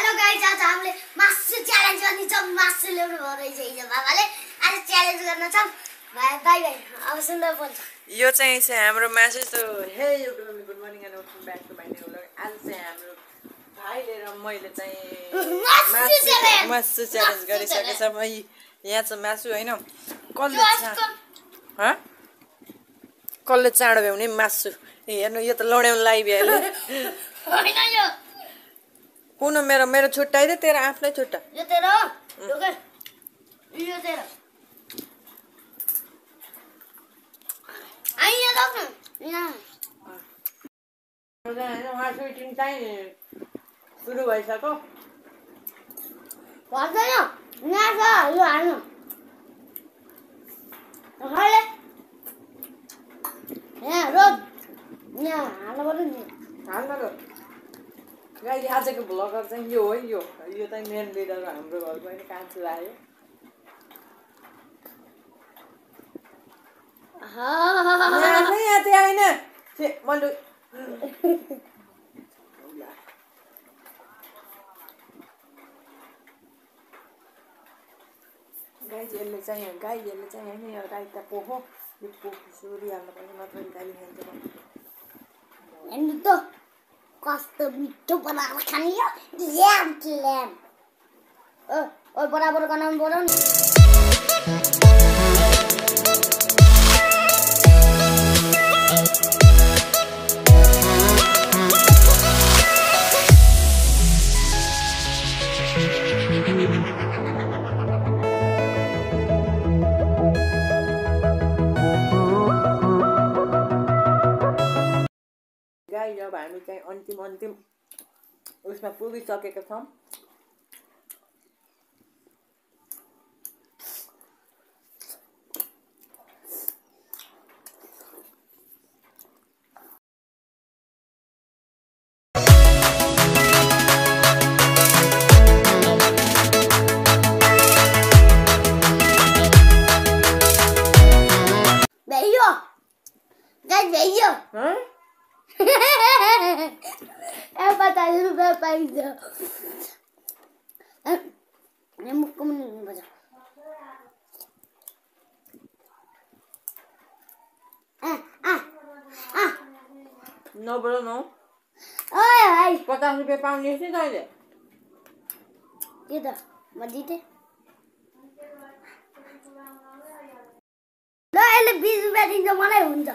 hello guys आज हामीले मासु च्यालेन्ज गर्ने छ मासु ल्याउनु भरै छ बाबाले आज च्यालेन्ज गर्न छ बाइ बाइ अब सुन्न पर्छ यो चाहिँ हाम्रो मासु त hey YouTube good morning and welcome back to my new vlog आज चाहिँ हाम्रो भाइले र मैले चाहिँ मासु च्यालेन्ज गरिसकेको छ यहाँ चाहिँ मासु हैन कसले चाँडो भ्याउने मासु हेर्नु यो त लड्याउन लागिभ्यायो हैन यो कुन मेरो छुट्टाइदे तेरो आफ्नै छुट्टा यो तेरो ओके यो तेरो आइया दक्न यहाँ मासु टिम चाहिँ सुरु भइसक्यो पर्दैन यहाँ छ यो हाल्नु खले यहाँ रोज यहाँ हाल्नु पर्यो नि हाल्न त गाइस आजको भ्लगर चाहिँ यो हो यो चाहिँ मेन लिडर हाम्रो घरको हैन कान्छो आयो यहाँ त्यहाँ हैन मन्डु गाइस यसले चाहिँ हैन यो राइता पोहो यो पोखु सुरी हाल्नु पर्छ नत्र गाली खान्छ हेर्नु त कस्तो मिठो बनाएर खाने यो ल्याम ओ बराबर बनाउनु पर्यो नि गाइस अब हामी चाहिँ अन्तिम उसमा पुगिसकेका छौँ भैया गाइस भैया ₹50 पाइन्छ मुखको पनि हुनुपर्छ नबोल न ओए भाइ 50 रुपियाँ पाउने थिए तैँले के त म दिथे ल यसले 20 रुपियाँ दिन्छ मलाई हुन्छ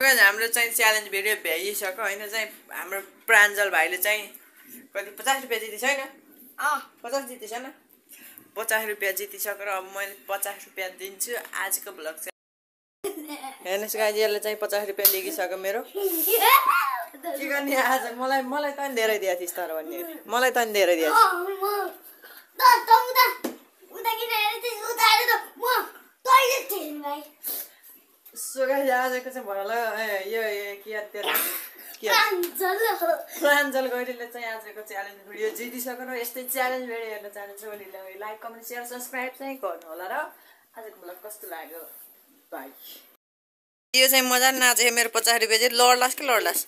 हाम्रो चाहिँ च्यालेन्ज भिडियो भ्याइसक्यो होइन चाहिँ हाम्रो प्राञ्जल भाइले चाहिँ कति 50 रुपियाँ जितेछ होइन 50 जितेछ न 50 रुपियाँ जितिसकेर अब मैले 50 रुपियाँ दिन्छु आजको भ्लग चाहिँ हेर्नुहोस् गाइस यसले चाहिँ 50 रुपियाँ लिगिसक्यो मेरो के गर्ने आज मलाई त धेरै दिएको थिइस् तर भन्ने मलाई त धेरै दिएको सो गाइस आजको चाहिँ भल यो प्राञ्जल गैरीले चाहिँ आजको च्यालेन्ज भिडियो जितिसक्यो र यस्तै च्यालेन्ज भिडियो हेर्न चाहनुहुन्छ भने लाइक कमेन्ट सेयर सब्सक्राइब चाहिँ गर्नु होला र आजको भ्लग कस्तो लाग्यो बाइ यो चाहिँ मजा नाच्यो मेरो 50 रुपियाँ चाहिँ लड्लास् कि लड्लास्